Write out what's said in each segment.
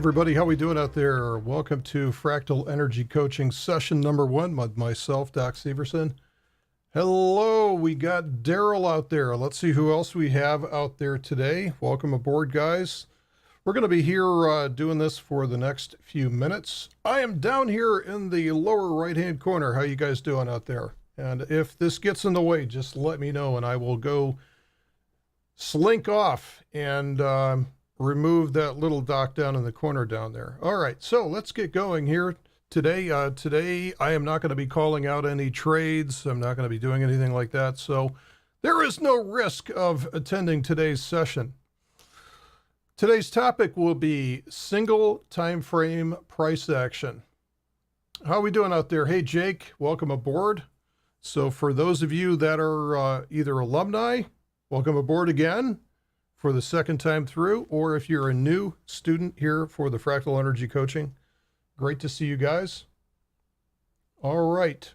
Everybody, how we doing out there? Welcome to Fractal Energy Coaching session number 1 with myself, Doc Severson. Hello, we got Daryl out there. Let's see who else we have out there today. Welcome aboard, guys. We're going to be here doing this for the next few minutes. I am down here in the lower right-hand corner. How you guys doing out there? And if this gets in the way, just let me know and I will go slink off and remove that little dock down in the corner down there. All right, so let's get going here today. Today, I am not going to be calling out any trades. I'm not going to be doing anything like that. So there is no risk of attending today's session. Today's topic will be single time frame price action. How are we doing out there? Hey, Jake, welcome aboard. So for those of you that are either alumni, welcome aboard again for the second time through, or if you're a new student here for the Fractal Energy Coaching, great to see you guys. All right.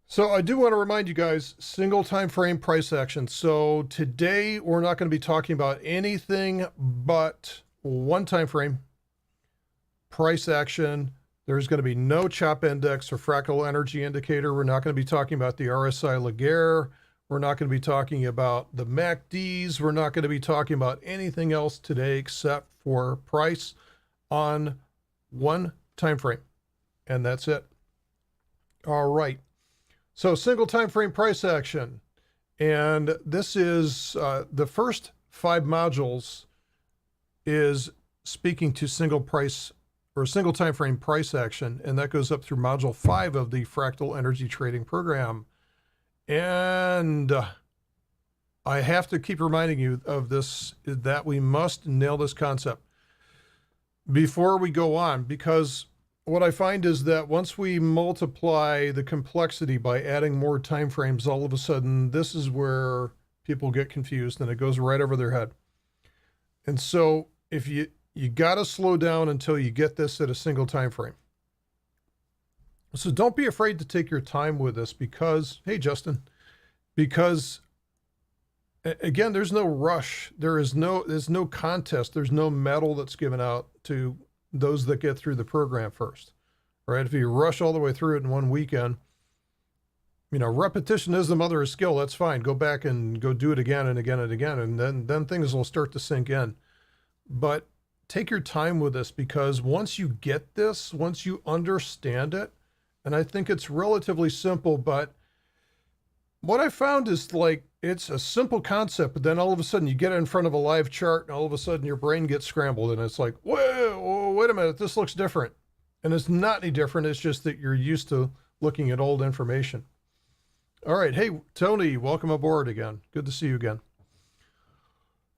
So I do want to remind you guys, single time frame price action. So today we're not going to be talking about anything but one time frame price action. There's going to be no chop index or fractal energy indicator. We're not going to be talking about the RSI Laguerre. We're not going to be talking about the MACDs. We're not going to be talking about anything else today except for price on one time frame. And that's it. All right. So single time frame price action. And this is the first 5 modules is speaking to single price or single time frame price action. And that goes up through module 5 of the Fractal Energy Trading Program. And I have to keep reminding you of this, that we must nail this concept before we go on, because what I find is that once we multiply the complexity by adding more time frames, all of a sudden, this is where people get confused and it goes right over their head. And so if you got to slow down until you get this at a single time frame. So don't be afraid to take your time with this because, hey, Justin, because again, there's no rush. There's no contest. There's no medal that's given out to those that get through the program first, right? If you rush all the way through it in one weekend, you know, repetition is the mother of skill. That's fine. Go back and go do it again and again and again. And then things will start to sink in, but take your time with this because once you get this, once you understand it, and I think it's relatively simple, but what I found is like, it's a simple concept, but then all of a sudden you get it in front of a live chart and all of a sudden your brain gets scrambled and it's like, whoa, wait a minute, this looks different. And it's not any different. It's just that you're used to looking at old information. All right. Hey, Tony, welcome aboard again. Good to see you again.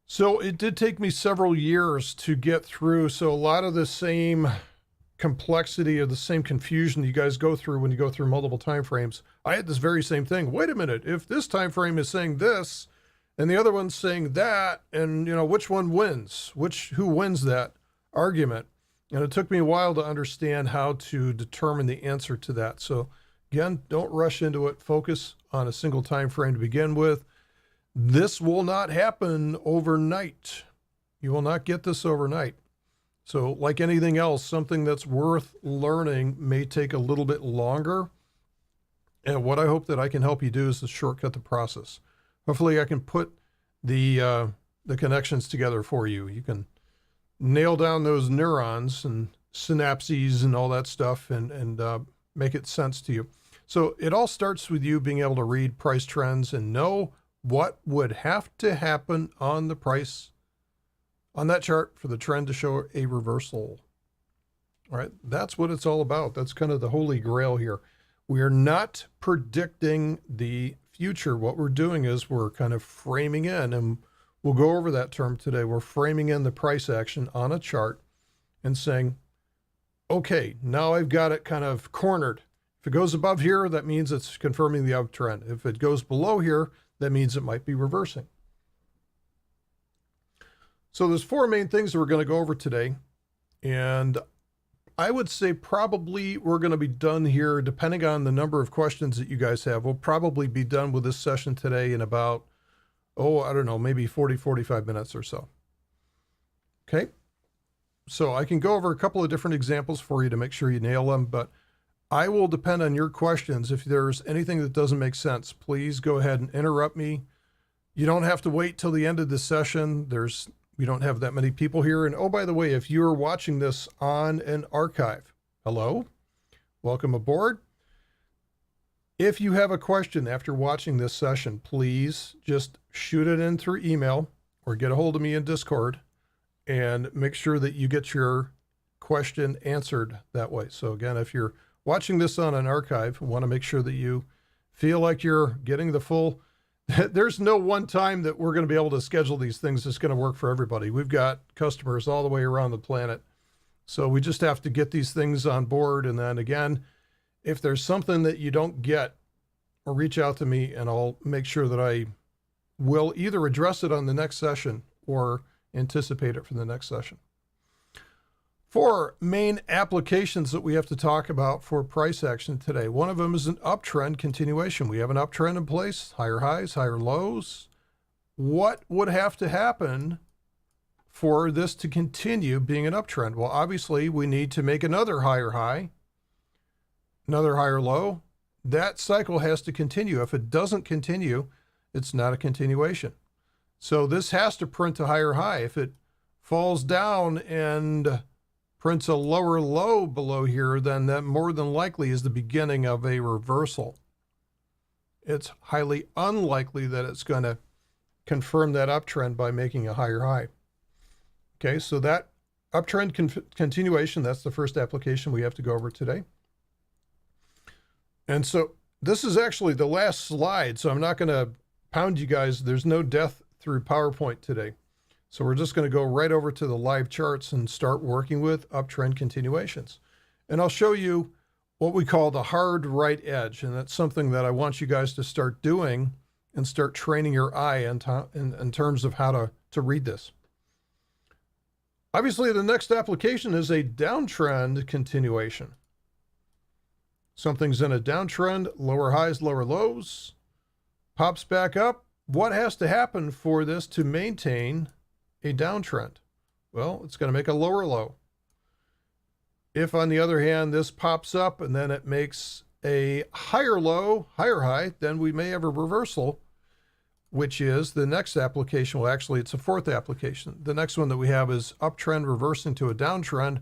So it did take me several years to get through. So a lot of the same complexity or the same confusion you guys go through when you go through multiple time frames. I had this very same thing. Wait a minute, if this time frame is saying this and the other one's saying that, and you know, which one wins? Who wins that argument? And it took me a while to understand how to determine the answer to that. So again, don't rush into it. Focus on a single time frame to begin with. This will not happen overnight. You will not get this overnight. So like anything else, something that's worth learning may take a little bit longer. And what I hope that I can help you do is to shortcut the process. Hopefully I can put the connections together for you. You can nail down those neurons and synapses and all that stuff and make it sense to you. So it all starts with you being able to read price trends and know what would have to happen on the price on that chart for the trend to show a reversal. All right, that's what it's all about. That's kind of the holy grail here. We are not predicting the future. What we're doing is we're kind of framing in, and we'll go over that term today. We're framing in the price action on a chart and saying, okay, now I've got it kind of cornered. If it goes above here, that means it's confirming the uptrend. If it goes below here, that means it might be reversing. So there's 4 main things that we're going to go over today. And I would say probably we're going to be done here, depending on the number of questions that you guys have. We'll probably be done with this session today in about, I don't know, maybe 40, 45 minutes or so. Okay. So I can go over a couple of different examples for you to make sure you nail them, but I will depend on your questions. If there's anything that doesn't make sense, please go ahead and interrupt me. You don't have to wait till the end of the session. We don't have that many people here. And oh, by the way, if you're watching this on an archive, hello, welcome aboard. If you have a question after watching this session, please just shoot it in through email or get a hold of me in Discord and make sure that you get your question answered that way. So again, if you're watching this on an archive, want to make sure that you feel like you're getting the full, there's no one time that we're going to be able to schedule these things that's going to work for everybody. We've got customers all the way around the planet. So we just have to get these things on board. And then again, if there's something that you don't get, or reach out to me and I'll make sure that I will either address it on the next session or anticipate it for the next session. 4 main applications that we have to talk about for price action today. One of them is an uptrend continuation. We have an uptrend in place, higher highs, higher lows. What would have to happen for this to continue being an uptrend? Well, obviously we need to make another higher high, another higher low. That cycle has to continue. If it doesn't continue, it's not a continuation. So this has to print a higher high. If it falls down and prints a lower low below here, then that more than likely is the beginning of a reversal. It's highly unlikely that it's going to confirm that uptrend by making a higher high. Okay, so that uptrend continuation, that's the first application we have to go over today. And so this is actually the last slide, so I'm not going to pound you guys. There's no death through PowerPoint today. So we're just going to go right over to the live charts and start working with uptrend continuations. And I'll show you what we call the hard right edge. And that's something that I want you guys to start doing and start training your eye in terms of how to read this. Obviously, the next application is a downtrend continuation. Something's in a downtrend, lower highs, lower lows, pops back up. What has to happen for this to maintain a downtrend? Well, it's going to make a lower low. If, on the other hand, this pops up and then it makes a higher low, higher high, then we may have a reversal, which is the next application. Well, actually, it's a 4th application. The next one that we have is uptrend reversing to a downtrend.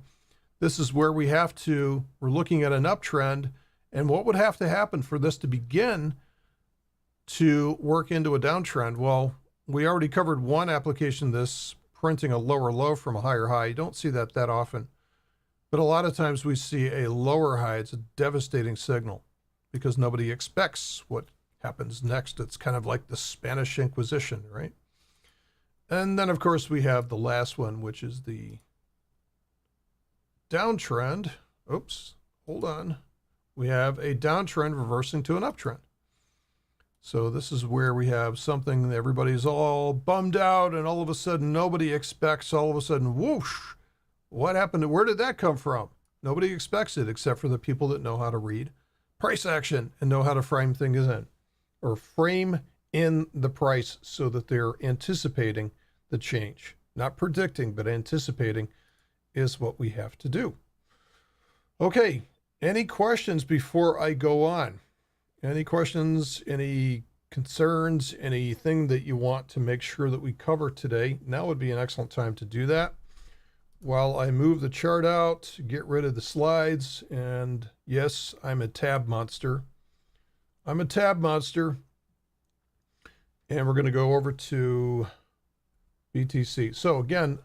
This is where we're looking at an uptrend, and what would have to happen for this to begin to work into a downtrend? Well, we already covered one application, this printing a lower low from a higher high. You don't see that often, but a lot of times we see a lower high. It's a devastating signal because nobody expects what happens next. It's kind of like the Spanish Inquisition, right? And then, of course, we have the last one, which is the downtrend. Oops, hold on. We have a downtrend reversing to an uptrend. So this is where we have something that everybody's all bummed out, and all of a sudden nobody expects, all of a sudden, whoosh, what happened? Where did that come from? Nobody expects it except for the people that know how to read price action and know how to frame things in, or frame in the price so that they're anticipating the change. Not predicting, but anticipating is what we have to do. Okay, any questions before I go on? Any questions, any concerns, anything that you want to make sure that we cover today? Now would be an excellent time to do that. While I move the chart out, get rid of the slides, and yes, I'm a tab monster. I'm a tab monster. And we're going to go over to BTC. So again,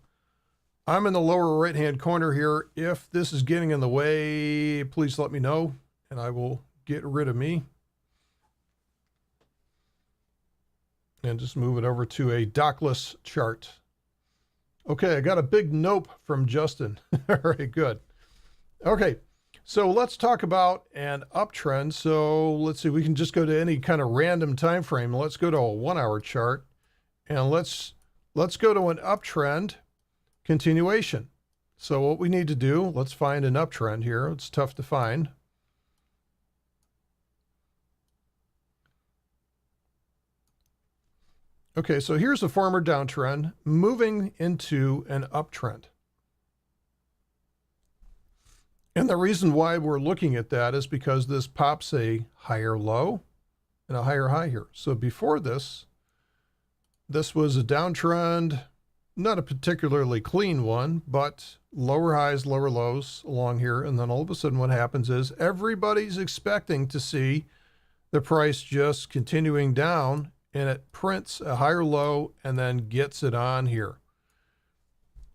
I'm in the lower right-hand corner here. If this is getting in the way, please let me know, and I will get rid of me. And just move it over to a dockless chart. Okay, I got a big nope from Justin. All right, good. Okay, so let's talk about an uptrend. So let's see, we can just go to any kind of random time frame. Let's go to a 1-hour chart, and let's go to an uptrend continuation. So what we need to do, let's find an uptrend here. It's tough to find. Okay, so here's a former downtrend moving into an uptrend. And the reason why we're looking at that is because this pops a higher low and a higher high here. So before this was a downtrend, not a particularly clean one, but lower highs, lower lows along here. And then all of a sudden what happens is everybody's expecting to see the price just continuing down, and it prints a higher low and then gets it on here.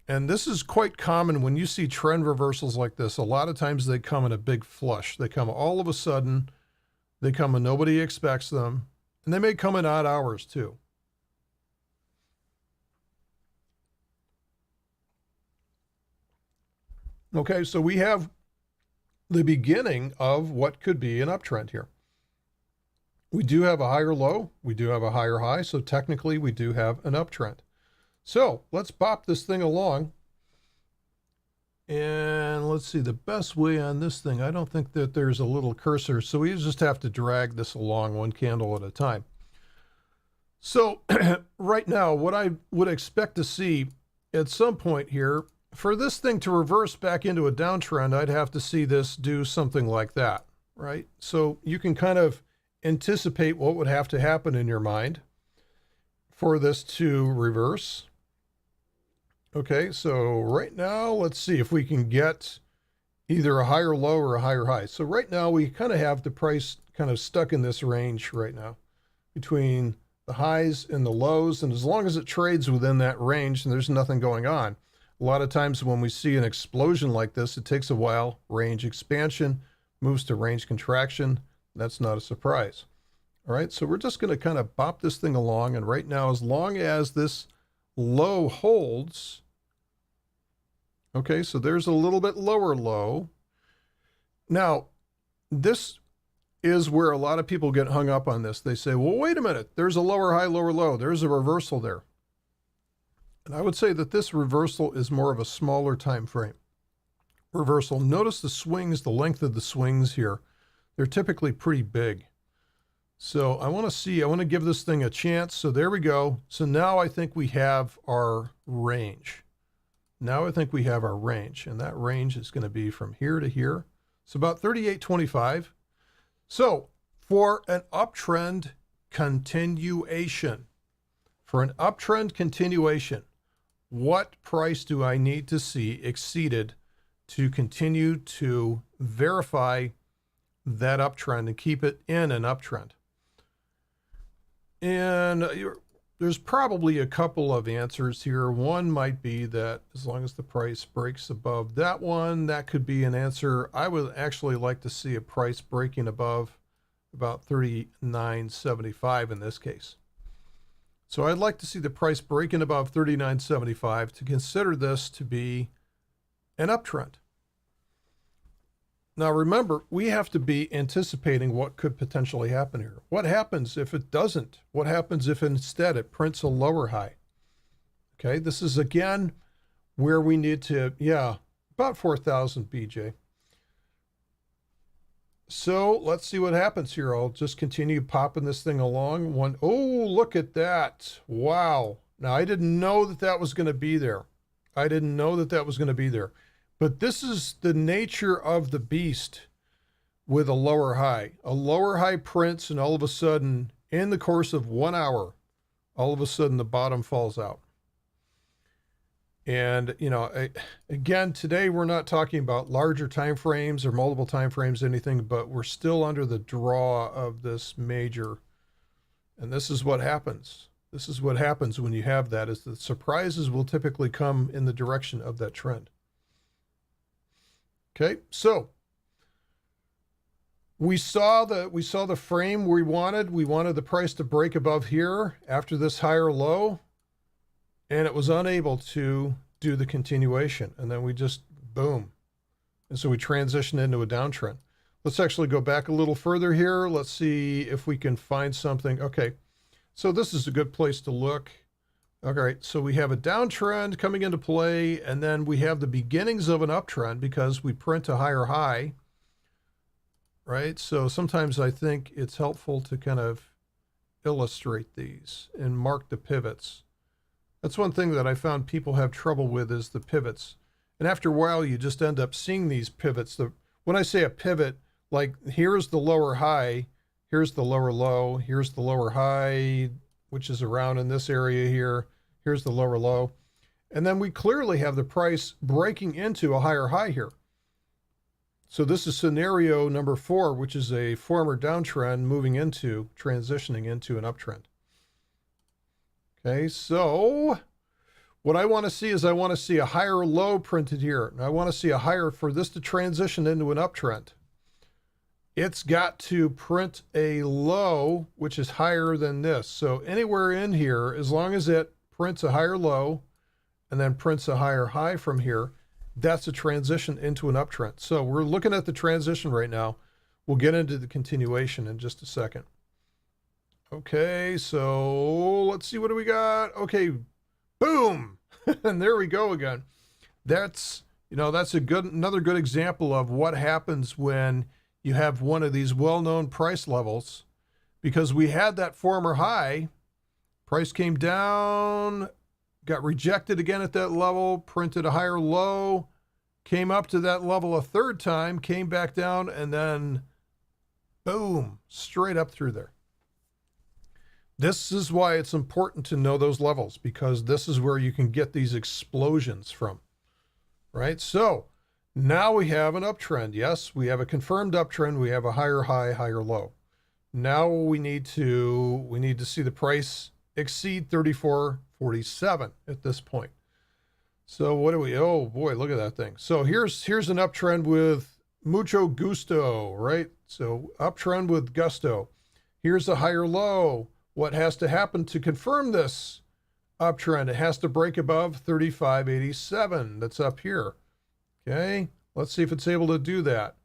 And this is quite common when you see trend reversals like this. A lot of times they come in a big flush. They come all of a sudden. They come when nobody expects them. And they may come in odd hours too. Okay, so we have the beginning of what could be an uptrend here. We do have a higher low. We do have a higher high. So technically we do have an uptrend. So let's pop this thing along. And let's see, the best way on this thing, I don't think that there's a little cursor. So we just have to drag this along one candle at a time. So right now, what I would expect to see at some point here, for this thing to reverse back into a downtrend, I'd have to see this do something like that, right? So you can kind of anticipate what would have to happen in your mind for this to reverse. Okay, so right now, let's see if we can get either a higher low or a higher high. So right now, we kind of have the price kind of stuck in this range right now between the highs and the lows. And as long as it trades within that range and there's nothing going on, a lot of times when we see an explosion like this, it takes a while. Range expansion moves to range contraction. That's not a surprise. All right, so we're just going to kind of bop this thing along. And right now, as long as this low holds, okay, so there's a little bit lower low. Now, this is where a lot of people get hung up on this. They say, well, wait a minute, there's a lower high, lower low. There's a reversal there. And I would say that this reversal is more of a smaller time frame reversal. Notice the swings, the length of the swings here. They're typically pretty big. So I want to give this thing a chance. So there we go. So now I think we have our range. Now I think we have our range, and that range is going to be from here to here. It's about 38.25. So for an uptrend continuation, what price do I need to see exceeded to continue to verify that uptrend and keep it in an uptrend? And there's probably a couple of answers here. One might be that as long as the price breaks above that one, that could be an answer. I would actually like to see a price breaking above about 39.75 in this case. So I'd like to see the price breaking above 39.75 to consider this to be an uptrend. Now remember, we have to be anticipating what could potentially happen here. What happens if it doesn't? What happens if instead it prints a lower high? Okay, this is again where we need to, about 4,000 BJ. So let's see what happens here. I'll just continue popping this thing along. Oh, look at that. Wow. Now I didn't know that that was going to be there. But this is the nature of the beast with a lower high. A lower high prints, and all of a sudden, in the course of 1 hour, all of a sudden the bottom falls out. And, again, today we're not talking about larger time frames or multiple time frames, anything, but we're still under the draw of this major. And this is what happens. This is what happens when you have that, is that surprises will typically come in the direction of that trend. Okay, so we saw the frame we wanted. We wanted the price to break above here after this higher low, and it was unable to do the continuation. And then we just, boom. And so we transitioned into a downtrend. Let's actually go back a little further here. Let's see if we can find something. Okay, so this is a good place to look. All right, so we have a downtrend coming into play, and then we have the beginnings of an uptrend because we print a higher high, right? So sometimes I think it's helpful to kind of illustrate these and mark the pivots. That's one thing that I found people have trouble with, is the pivots. And after a while, you just end up seeing these pivots. When I say a pivot, like here's the lower high, here's the lower low, here's the lower high, which is around in this area here. Here's the lower low. And then we clearly have the price breaking into a higher high here. So this is scenario number 4, which is a former downtrend transitioning into an uptrend. Okay, so what I want to see is I want to see a higher low printed here. And I want to see a higher, for this to transition into an uptrend. It's got to print a low, which is higher than this. So anywhere in here, as long as it prints a higher low and then prints a higher high from here, that's a transition into an uptrend. So we're looking at the transition right now. We'll get into the continuation in just a second. Okay, so let's see, what do we got? Okay, boom, and there we go again. That's, that's another good example of what happens when you have one of these well-known price levels, because we had that former high, price came down, got rejected again at that level, printed a higher low, came up to that level a third time, came back down, and then boom, straight up through there. This is why it's important to know those levels, because this is where you can get these explosions from, right? So now we have an uptrend. Yes, we have a confirmed uptrend. We have a higher high, higher low. Now we need to see the price exceed 34.47 at this point. So what do we, oh boy, look at that thing. So here's an uptrend with mucho gusto, right? So uptrend with gusto. Here's a higher low. What has to happen to confirm this uptrend? It has to break above 35.87. That's up here. Okay, let's see if it's able to do that.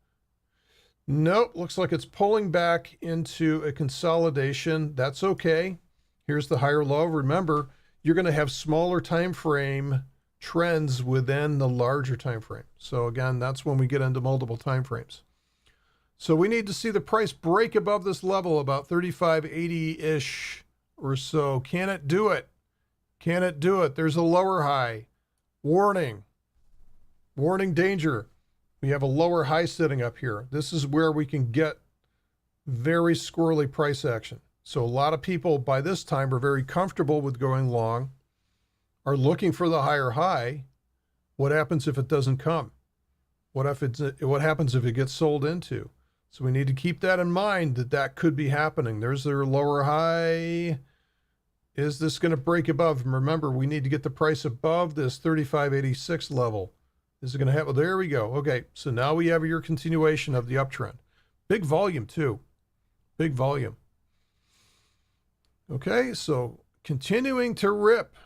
Nope, looks like it's pulling back into a consolidation. That's okay. Here's the higher low. Remember, you're going to have smaller time frame trends within the larger time frame. So again, that's when we get into multiple time frames. So we need to see the price break above this level, about 35.80-ish or so. Can it do it? Can it do it? There's a lower high. Warning. Warning, danger. We have a lower high sitting up here. This is where we can get very squirrely price action. So a lot of people by this time are very comfortable with going long, are looking for the higher high. What happens if it doesn't come? What happens if it gets sold into? So we need to keep that in mind, that could be happening. There's their lower high. Is this going to break above? And remember, we need to get the price above this 35.86 level. Is it going to happen? There we go. Okay, so now we have your continuation of the uptrend. Big volume too. Big volume. Okay, so continuing to rip.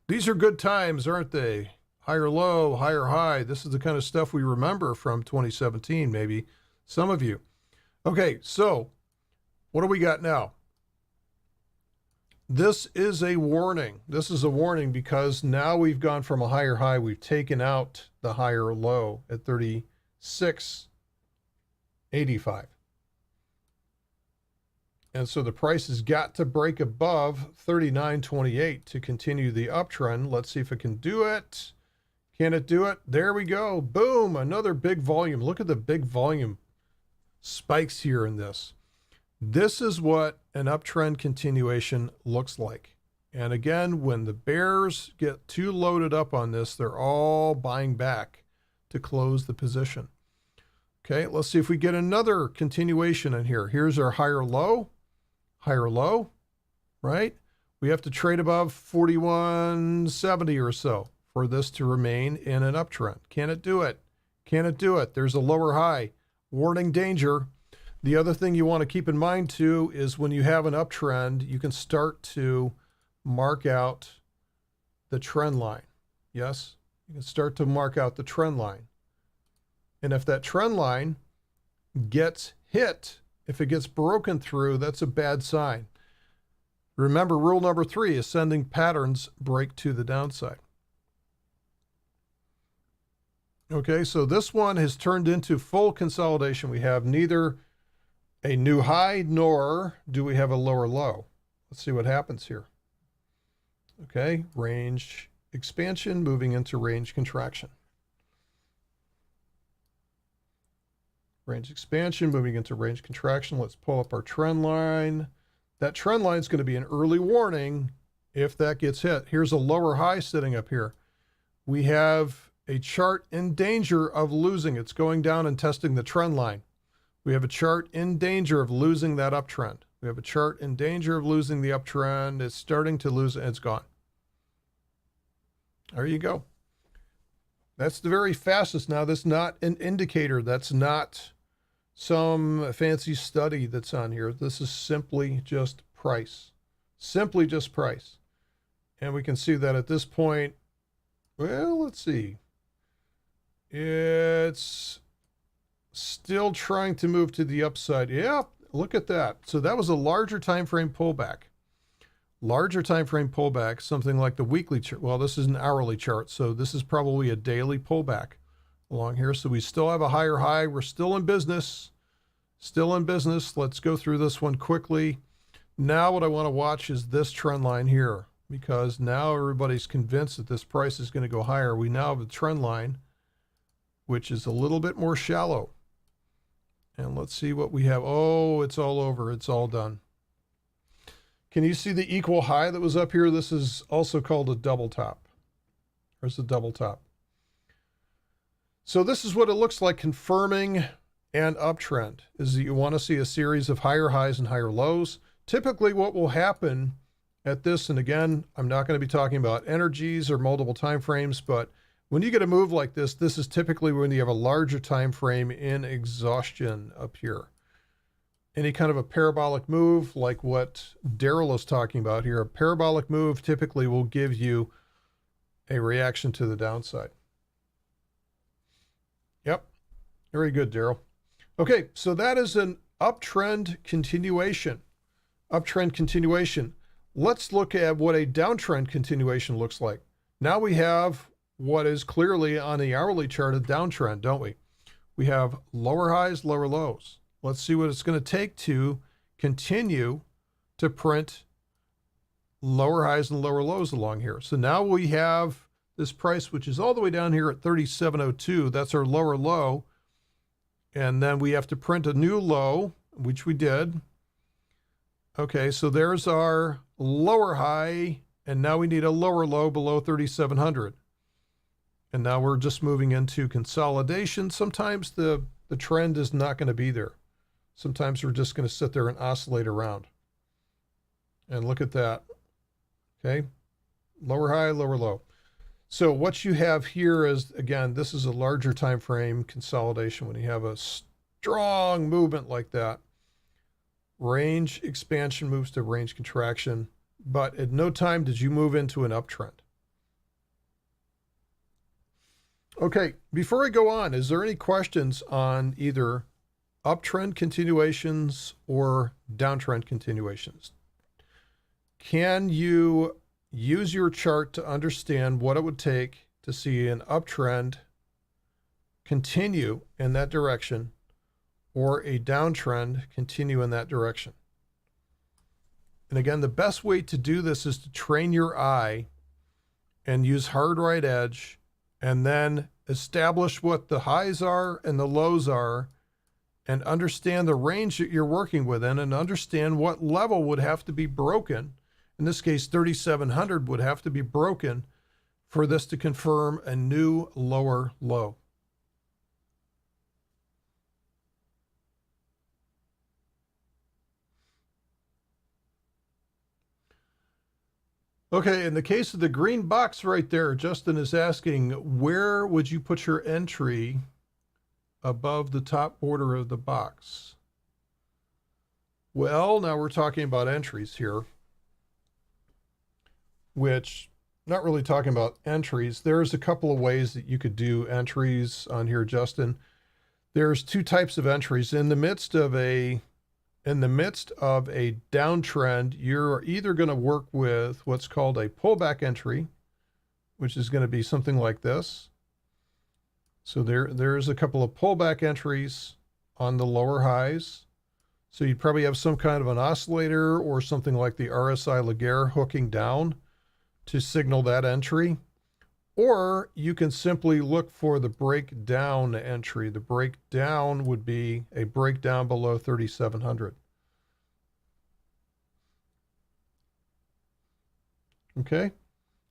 These are good times, aren't they? Higher low, higher high. This is the kind of stuff we remember from 2017, maybe some of you. Okay, so what do we got now? This is a warning. This is a warning because now we've gone from a higher high. We've taken out the higher low at 36.85. And so the price has got to break above 39.28 to continue the uptrend. Let's see if it can do it. Can it do it? There we go. Boom, another big volume. Look at the big volume spikes here in this. This is what an uptrend continuation looks like. And again, when the bears get too loaded up on this, they're all buying back to close the position. Okay, let's see if we get another continuation in here. Here's our higher low, right? We have to trade above 41.70 or so for this to remain in an uptrend. Can it do it? Can it do it? There's a lower high. Warning, danger. The other thing you want to keep in mind too is when you have an uptrend, you can start to mark out the trend line. Yes, you can start to mark out the trend line. And if that trend line gets hit, if it gets broken through, that's a bad sign. Remember, rule number 3, ascending patterns break to the downside. Okay, so this one has turned into full consolidation. We have neither a new high nor do we have a lower low. Let's see what happens here. Okay, range expansion moving into range contraction. Range expansion moving into range contraction. Let's pull up our trend line. That trend line is going to be an early warning if that gets hit. Here's a lower high sitting up here. We have a chart in danger of losing. It's going down and testing the trend line. We have a chart in danger of losing that uptrend. We have a chart in danger of losing the uptrend. It's starting to lose it. It's gone. There you go. That's the very fastest. Now, that's not an indicator. That's not some fancy study that's on here. This is simply just price. Simply just price. And we can see that at this point, well, let's see. It's still trying to move to the upside. Yeah, look at that. So that was a larger time frame pullback. Larger time frame pullback, something like the weekly chart. Well, this is an hourly chart, so this is probably a daily pullback along here. So we still have a higher high. We're still in business. Still in business. Let's go through this one quickly. Now what I want to watch is this trend line here, because now everybody's convinced that this price is going to go higher. We now have a trend line, which is a little bit more shallow. And let's see what we have. Oh, it's all over. It's all done. Can you see the equal high that was up here? This is also called a double top. There's a double top. So this is what it looks like confirming an uptrend, is that you want to see a series of higher highs and higher lows. Typically what will happen at this, and again, I'm not going to be talking about energies or multiple time frames, but when you get a move like this, this is typically when you have a larger time frame in exhaustion up here. Any kind of a parabolic move like what Daryl is talking about here, a parabolic move typically will give you a reaction to the downside. Yep. Very good, Daryl. Okay, so that is an uptrend continuation. Uptrend continuation. Let's look at what a downtrend continuation looks like. Now we have what is clearly on the hourly chart a downtrend, don't we? We have lower highs, lower lows. Let's see what it's going to take to continue to print lower highs and lower lows along here. So now we have this price, which is all the way down here at 37.02. That's our lower low. And then we have to print a new low, which we did. Okay, so there's our lower high, and now we need a lower low below 3,700. And now we're just moving into consolidation. Sometimes the trend is not going to be there. Sometimes we're just going to sit there and oscillate around. And look at that. Okay. Lower high, lower low. So what you have here is, again, this is a larger time frame consolidation. When you have a strong movement like that, range expansion moves to range contraction, but at no time did you move into an uptrend. Okay, before I go on, is there any questions on either uptrend continuations or downtrend continuations? Can you use your chart to understand what it would take to see an uptrend continue in that direction or a downtrend continue in that direction? And again, the best way to do this is to train your eye and use hard right edge, and then establish what the highs are and the lows are, and understand the range that you're working within, and understand what level would have to be broken. In this case, 3,700 would have to be broken for this to confirm a new lower low. Okay, in the case of the green box right there, Justin is asking, where would you put your entry above the top border of the box? Well, now we're talking about entries here, which, not really talking about entries. There's a couple of ways that you could do entries on here, Justin. There's two types of entries. In the midst of a downtrend, you're either going to work with what's called a pullback entry, which is going to be something like this. So there's a couple of pullback entries on the lower highs. So you'd probably have some kind of an oscillator or something like the RSI Laguerre hooking down to signal that entry. Or you can simply look for the breakdown entry. The breakdown would be a breakdown below 3,700. Okay,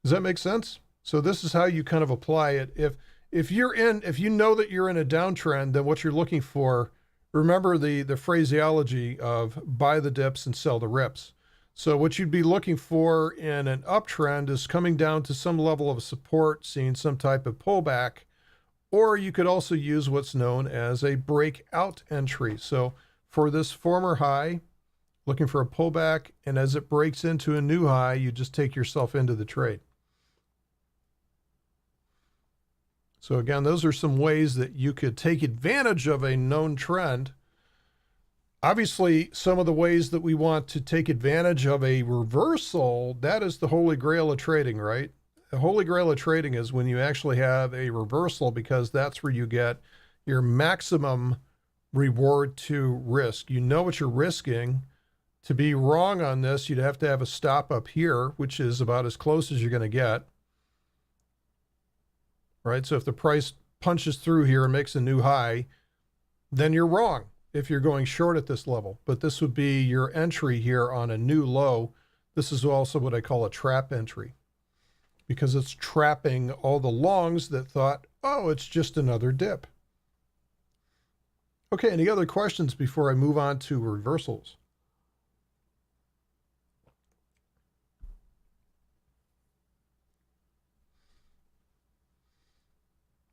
does that make sense? So this is how you kind of apply it. If you know that you're in a downtrend, then what you're looking for, remember the phraseology of buy the dips and sell the rips. So what you'd be looking for in an uptrend is coming down to some level of support, seeing some type of pullback, or you could also use what's known as a breakout entry. So for this former high, looking for a pullback, and as it breaks into a new high, you just take yourself into the trade. So again, those are some ways that you could take advantage of a known trend. Obviously, some of the ways that we want to take advantage of a reversal, that is the holy grail of trading, right? The holy grail of trading is when you actually have a reversal, because that's where you get your maximum reward to risk. You know what you're risking. To be wrong on this, you'd have to have a stop up here, which is about as close as you're going to get. Right? So if the price punches through here and makes a new high, then you're wrong if you're going short at this level. But this would be your entry here on a new low. This is also what I call a trap entry, because it's trapping all the longs that thought, oh, it's just another dip. Okay, any other questions before I move on to reversals?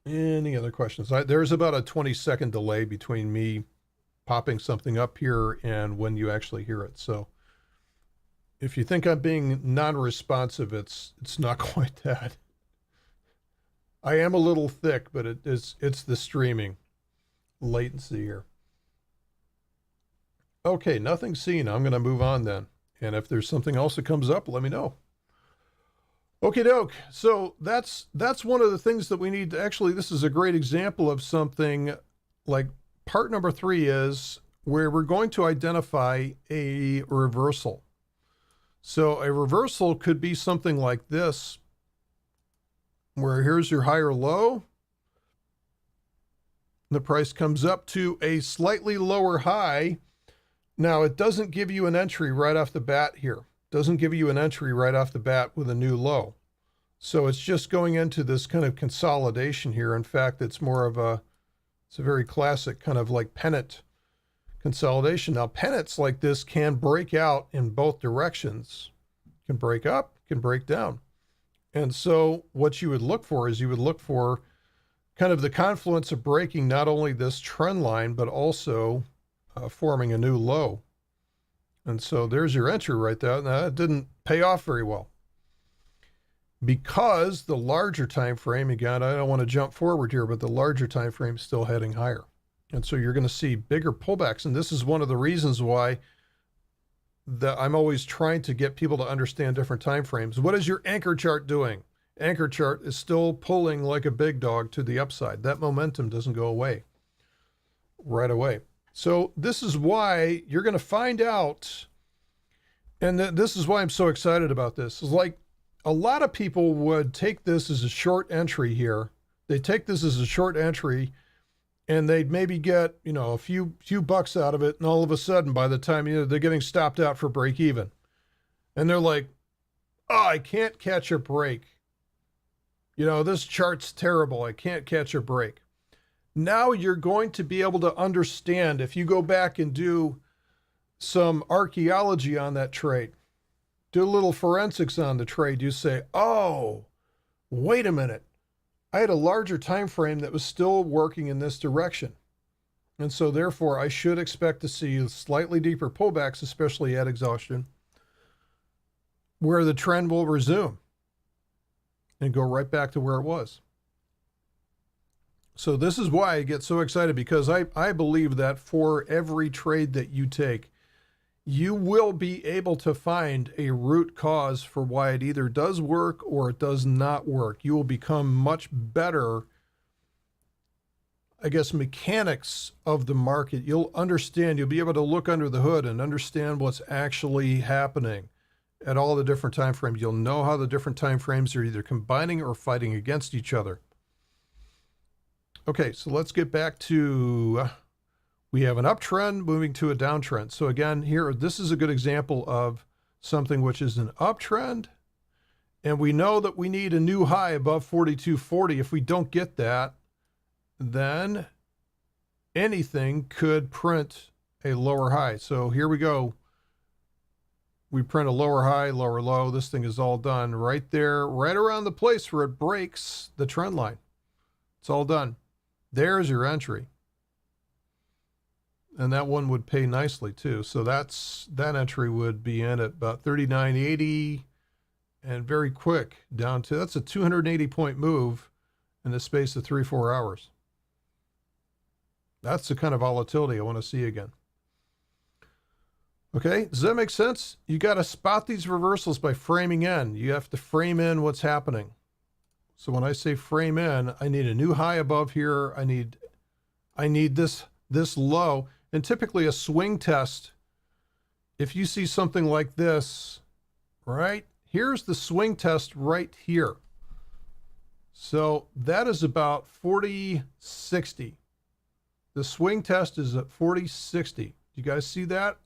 Any other questions? There's about a 20-second delay between me popping something up here and when you actually hear it. So if you think I'm being non-responsive, it's not quite that. I am a little thick, but it's the streaming latency here. Okay, nothing seen. I'm going to move on then. And if there's something else that comes up, let me know. Okay, doke. So that's one of the things that we need to actually, this is a great example of something like part number 3 is where we're going to identify a reversal. So a reversal could be something like this, where here's your higher low. The price comes up to a slightly lower high. Now it doesn't give you an entry right off the bat here. Doesn't give you an entry right off the bat with a new low. So it's just going into this kind of consolidation here. In fact, it's more of it's a very classic kind of like pennant consolidation. Now pennants like this can break out in both directions. Can break up, can break down. And so what you would look for is you would look for kind of the confluence of breaking not only this trend line, but also forming a new low. And so there's your entry right there. Now, it didn't pay off very well because the larger time frame, again, I don't want to jump forward here, but the larger time frame is still heading higher. And so you're going to see bigger pullbacks. And this is one of the reasons why I'm always trying to get people to understand different time frames. What is your anchor chart doing? Anchor chart is still pulling like a big dog to the upside. That momentum doesn't go away right away. So this is why you're going to find out, and this is why I'm so excited about this. It's like a lot of people would take this as a short entry here. They take this as a short entry and they'd maybe get, a few bucks out of it. And all of a sudden, by the time, they're getting stopped out for break even. And they're like, oh, I can't catch a break. This chart's terrible. I can't catch a break. Now you're going to be able to understand, if you go back and do some archaeology on that trade, do a little forensics on the trade, you say, oh, wait a minute. I had a larger time frame that was still working in this direction. And so therefore I should expect to see slightly deeper pullbacks, especially at exhaustion, where the trend will resume and go right back to where it was. So this is why I get so excited, because I believe that for every trade that you take, you will be able to find a root cause for why it either does work or it does not work. You will become much better, I guess, mechanics of the market. You'll understand, you'll be able to look under the hood and understand what's actually happening. at all the different time frames. You'll know how the different time frames are either combining or fighting against each other. Okay, so let's get back to, we have an uptrend moving to a downtrend. So again, here, this is a good example of something which is an uptrend. And we know that we need a new high above 42.40. If we don't get that, then anything could print a lower high. So here we go. We print a lower high, lower low. This thing is all done right there, right around the place where it breaks the trend line. It's all done. There's your entry. And that one would pay nicely too. So that entry would be in at about 39.80 and very quick down to, that's a 280 point move in the space of 3-4 hours. That's the kind of volatility I want to see again. Okay, does that make sense? You got to spot these reversals by framing in. You have to frame in what's happening. So when I say frame in, I need a new high above here. I need this low. And typically a swing test, if you see something like this, right? Here's the swing test right here. So that is about 40.60. The swing test is at 40.60. You guys see that?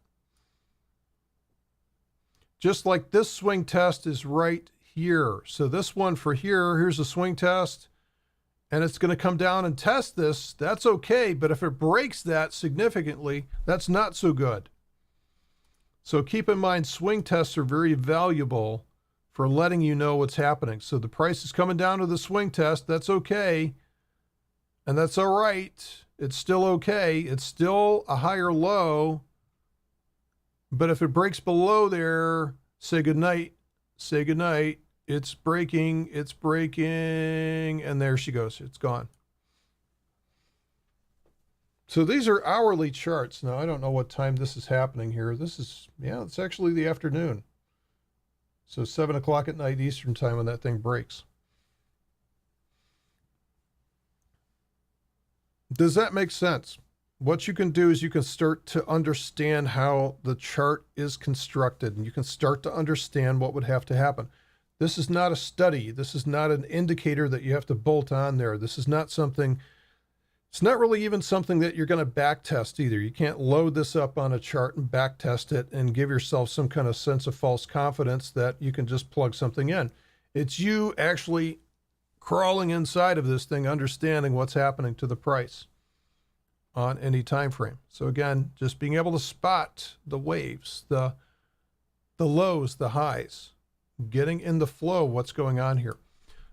Just like this swing test is right here. So this one for here, here's a swing test, and it's going to come down and test this. That's okay, but if it breaks that significantly, that's not so good. So keep in mind, swing tests are very valuable for letting you know what's happening. So the price is coming down to the swing test. That's okay, and that's all right. It's still okay. It's still a higher low. But if it breaks below there, say goodnight, say goodnight. It's breaking, and there she goes. It's gone. So these are hourly charts. Now, I don't know what time this is happening here. This is, yeah, it's actually the afternoon. So 7 o'clock at night Eastern time when that thing breaks. Does that make sense? What you can do is you can start to understand how the chart is constructed, and you can start to understand what would have to happen. This is not a study. This is not an indicator that you have to bolt on there. This is not something, it's not really even something that you're going to back test either. You can't load this up on a chart and back test it and give yourself some kind of sense of false confidence that you can just plug something in. It's you actually crawling inside of this thing, understanding what's happening to the price on any time frame. So again, just being able to spot the waves, the lows, the highs, getting in the flow, what's going on here.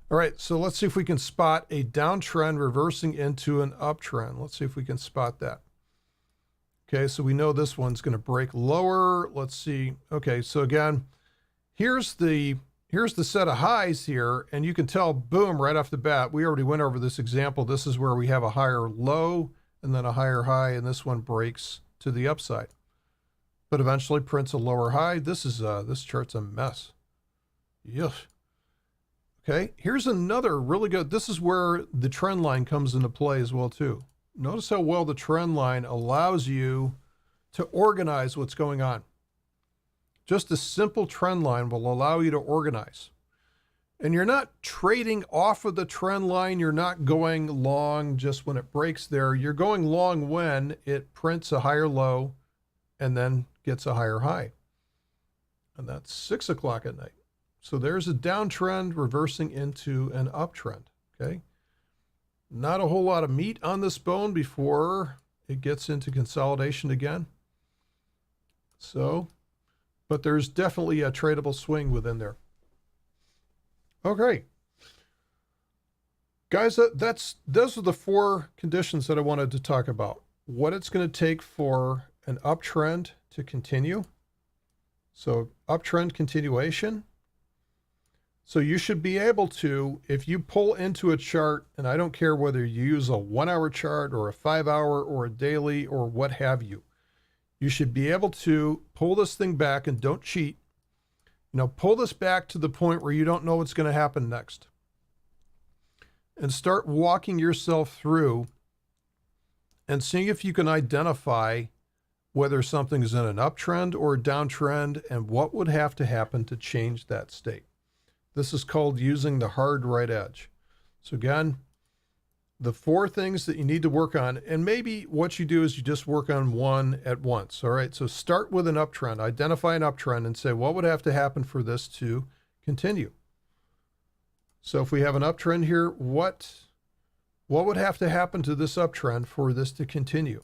All right, so let's see if we can spot a downtrend reversing into an uptrend. Let's see if we can spot that. Okay, so we know this one's going to break lower. Let's see. Okay, so again, here's the set of highs here, and you can tell, boom, right off the bat, we already went over this example. This is where we have a higher low and then a higher high, and this one breaks to the upside, but eventually prints a lower high. This chart's a mess. Yuck. Okay, here's another really good, this is where the trend line comes into play as well too. Notice how well the trend line allows you to organize what's going on. Just a simple trend line will allow you to organize. And you're not trading off of the trend line. You're not going long just when it breaks there. You're going long when it prints a higher low and then gets a higher high. And that's 6 o'clock at night. So there's a downtrend reversing into an uptrend, okay? Not a whole lot of meat on this bone before it gets into consolidation again. So, but there's definitely a tradable swing within there. Okay. Guys, those are the 4 conditions that I wanted to talk about. What it's going to take for an uptrend to continue. So uptrend continuation. So you should be able to, if you pull into a chart, and I don't care whether you use a 1-hour chart or a 5-hour or a daily or what have you, you should be able to pull this thing back, and don't cheat. You know, pull this back to the point where you don't know what's going to happen next. And start walking yourself through and seeing if you can identify whether something is in an uptrend or a downtrend and what would have to happen to change that state. This is called using the hard right edge. So again, the 4 things that you need to work on, and maybe what you do is you just work on one at once. All right, so start with an uptrend, identify an uptrend and say, what would have to happen for this to continue? So if we have an uptrend here, what would have to happen to this uptrend for this to continue?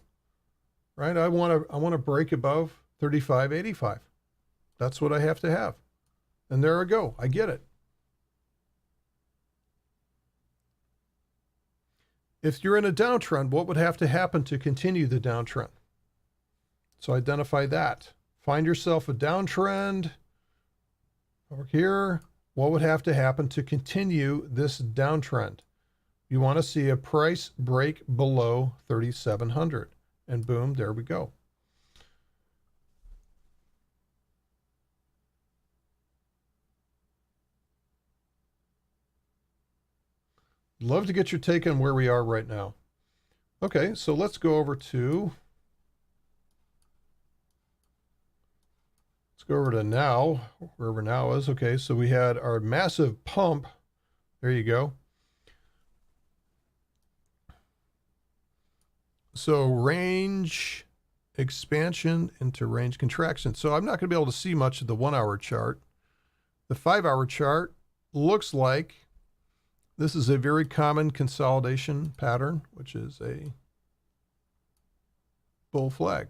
Right, I want to break above 35.85. That's what I have to have. And there I go, I get it. If you're in a downtrend, what would have to happen to continue the downtrend? So identify that. Find yourself a downtrend over here. What would have to happen to continue this downtrend? You want to see a price break below 3,700. And boom, there we go. Love to get your take on where we are right now. Okay, so let's go over to, now, wherever now is. Okay, so we had our massive pump. There you go. So range expansion into range contraction. So I'm not going to be able to see much of the 1-hour chart. The 5-hour chart looks like this is a very common consolidation pattern, which is a bull flag.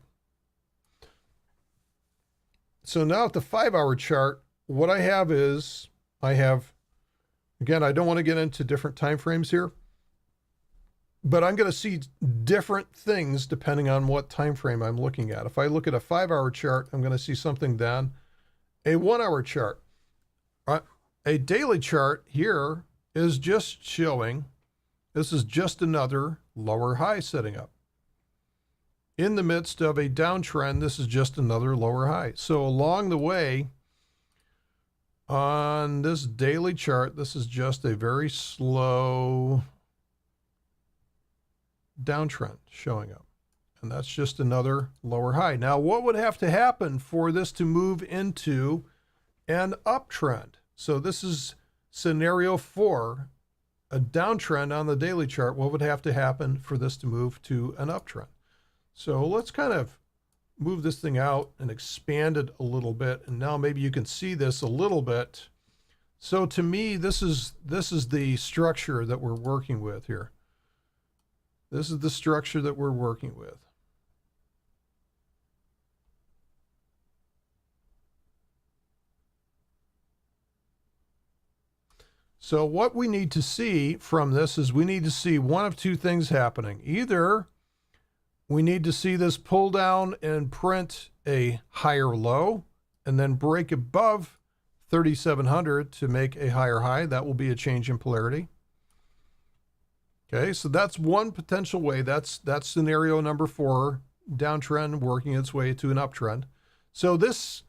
So now at the 5-hour chart, what I have is, again, I don't want to get into different time frames here, but I'm going to see different things depending on what time frame I'm looking at. If I look at a 5-hour chart, I'm going to see something then. A 1-hour chart. A daily chart here is just showing, this is just another lower high setting up. In the midst of a downtrend, this is just another lower high. So along the way, on this daily chart, this is just a very slow downtrend showing up. And that's just another lower high. Now, what would have to happen for this to move into an uptrend? So this is scenario 4, a downtrend on the daily chart. What would have to happen for this to move to an uptrend? So let's kind of move this thing out and expand it a little bit. And now maybe you can see this a little bit. So to me, this is the structure that we're working with here. This is the structure that we're working with. So what we need to see from this is we need to see one of 2 things happening. Either we need to see this pull down and print a higher low and then break above 3,700 to make a higher high. That will be a change in polarity. Okay, so that's one potential way. That's scenario number 4, downtrend working its way to an uptrend. So this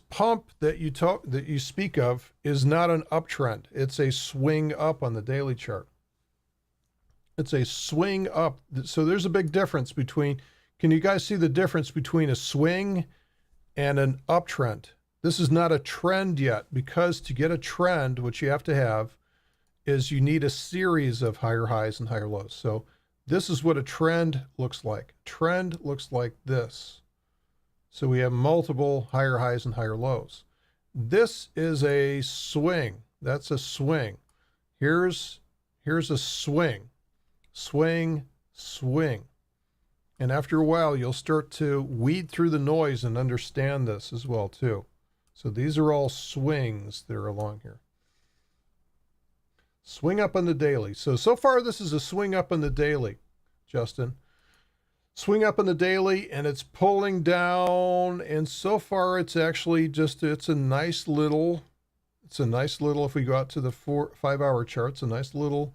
pump that you speak of is not an uptrend. It's a swing up on the daily chart. It's a swing up. So there's a big difference between, can you guys see the difference between a swing and an uptrend? This is not a trend yet, because to get a trend, what you have to have is you need a series of higher highs and higher lows. So this is what a trend looks like. Trend looks like this. So we have multiple higher highs and higher lows. This is a swing. That's a swing. Here's a swing. Swing, swing. And after a while, you'll start to weed through the noise and understand this as well too. So these are all swings that are along here. Swing up on the daily. So far this is a swing up on the daily, Justin. Swing up on the daily, and it's pulling down, and so far it's actually just, it's a nice little, if we go out to the 5-hour charts, a nice little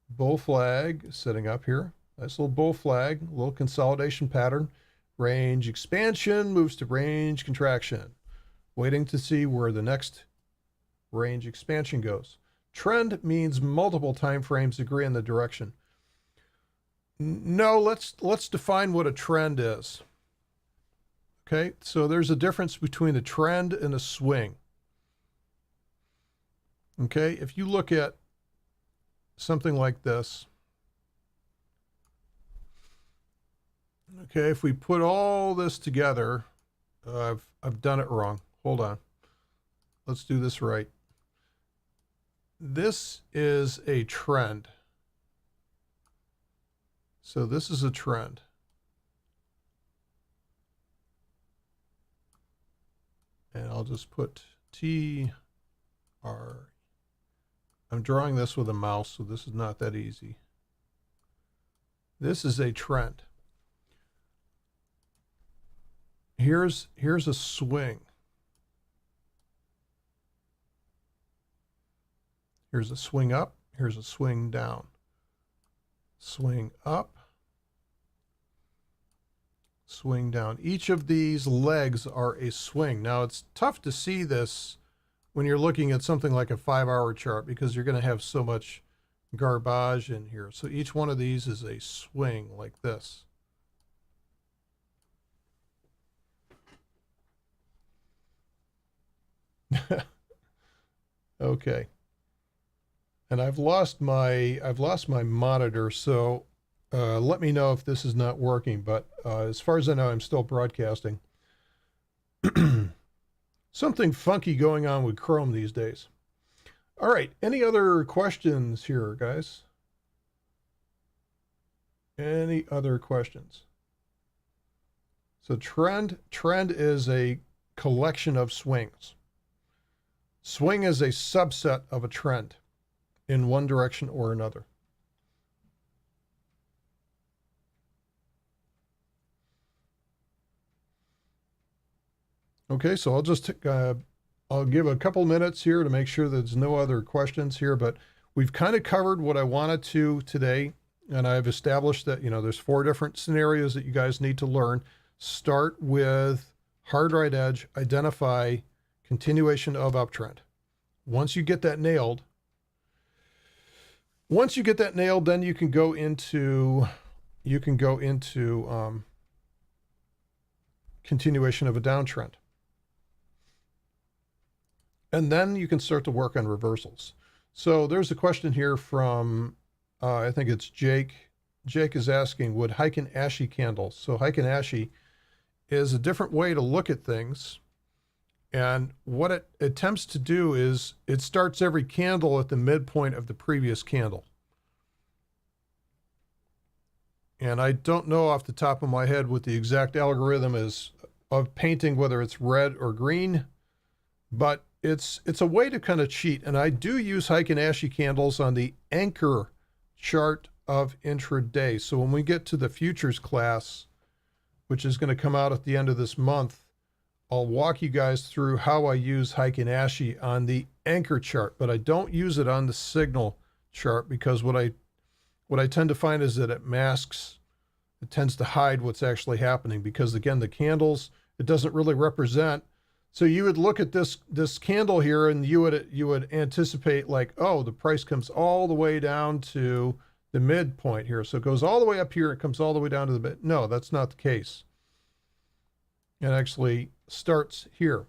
bull flag setting up here. Nice little bull flag, little consolidation pattern. Range expansion moves to range contraction. Waiting to see where the next range expansion goes. Trend means multiple time frames agree in the direction. No, let's define what a trend is. Okay, so there's a difference between a trend and a swing. Okay, if you look at something like this, okay, if we put all this together, I've done it wrong. Hold on. Let's do this right. This is a trend. So this is a trend. And I'll just put TR. I'm drawing this with a mouse, so this is not that easy. This is a trend. Here's a swing. Here's a swing up. Here's a swing down. Swing up. Swing down. Each of these legs are a swing. Now, it's tough to see this when you're looking at something like a 5-hour chart because you're going to have so much garbage in here. So each one of these is a swing like this. Okay. And I've lost my monitor, so let me know if this is not working. But as far as I know, I'm still broadcasting. Something funky going on with Chrome these days. All right. Any other questions here, guys? Any other questions? So trend is a collection of swings. Swing is a subset of a trend in one direction or another. Okay, so I'll just I'll give a couple minutes here to make sure there's no other questions here, but we've kind of covered what I wanted to today, and I've established that, you know, there's 4 different scenarios that you guys need to learn. Start with hard right edge, identify continuation of uptrend. Once you get that nailed, then you can go into continuation of a downtrend. And then you can start to work on reversals. So there's a question here from, I think it's Jake. Jake is asking, would Heikin-Ashi candles? So Heikin-Ashi is a different way to look at things. And what it attempts to do is it starts every candle at the midpoint of the previous candle. And I don't know off the top of my head what the exact algorithm is of painting, whether it's red or green, but it's a way to kind of cheat. And I do use Heikin-Ashi candles on the anchor chart of intraday. So when we get to the futures class, which is going to come out at the end of this month, I'll walk you guys through how I use Heikin-Ashi on the anchor chart, but I don't use it on the signal chart because what I tend to find is that it tends to hide what's actually happening because, again, the candles, it doesn't really represent. So you would look at this candle here and you would anticipate like, oh, the price comes all the way down to the midpoint here. So it goes all the way up here, it comes all the way down to the mid. No, that's not the case. It actually starts here.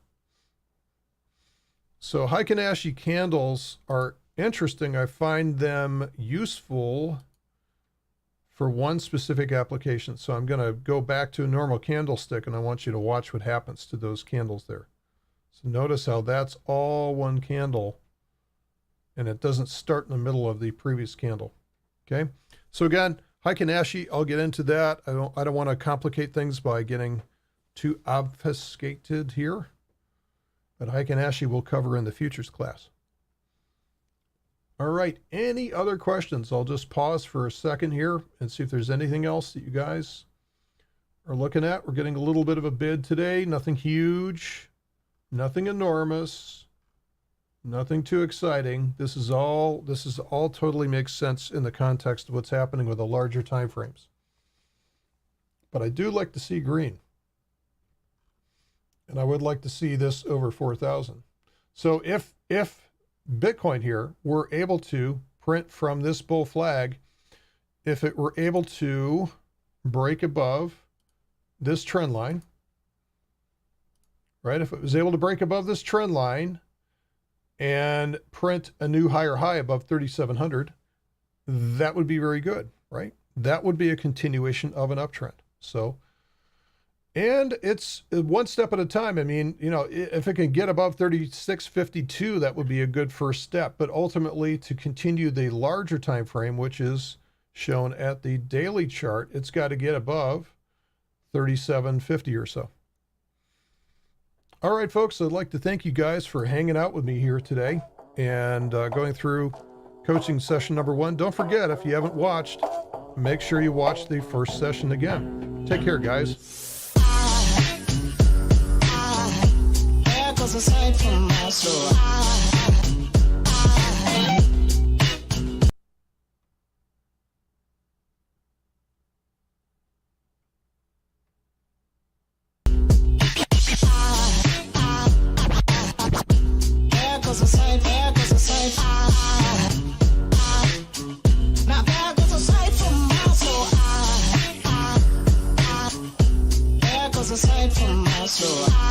So Heikin-Ashi candles are interesting. I find them useful for one specific application. So I'm going to go back to a normal candlestick and I want you to watch what happens to those candles there. So notice how that's all one candle and it doesn't start in the middle of the previous candle. Okay. So again, Heikin-Ashi, I'll get into that. I don't want to complicate things by getting too obfuscated here, but Heikin-Ashi we'll cover in the futures class. All right, any other questions? I'll just pause for a second here and see if there's anything else that you guys are looking at. We're getting a little bit of a bid today, nothing huge, nothing enormous, nothing too exciting. This is all totally makes sense in the context of what's happening with the larger time frames. But I do like to see green. And I would like to see this over 4,000. So if Bitcoin here were able to print from this bull flag, if it were able to break above this trend line, right? If it was able to break above this trend line and print a new higher high above 3,700, that would be very good, right? That would be a continuation of an uptrend. So, and it's one step at a time. I mean, you know, if it can get above 36.52, that would be a good first step. But ultimately, to continue the larger time frame, which is shown at the daily chart, it's got to get above 37.50 or so. All right, folks, I'd like to thank you guys for hanging out with me here today and going through coaching session number 1. Don't forget, if you haven't watched, make sure you watch the first session again. Take care, guys. Aside from my soul. Aside from my soul.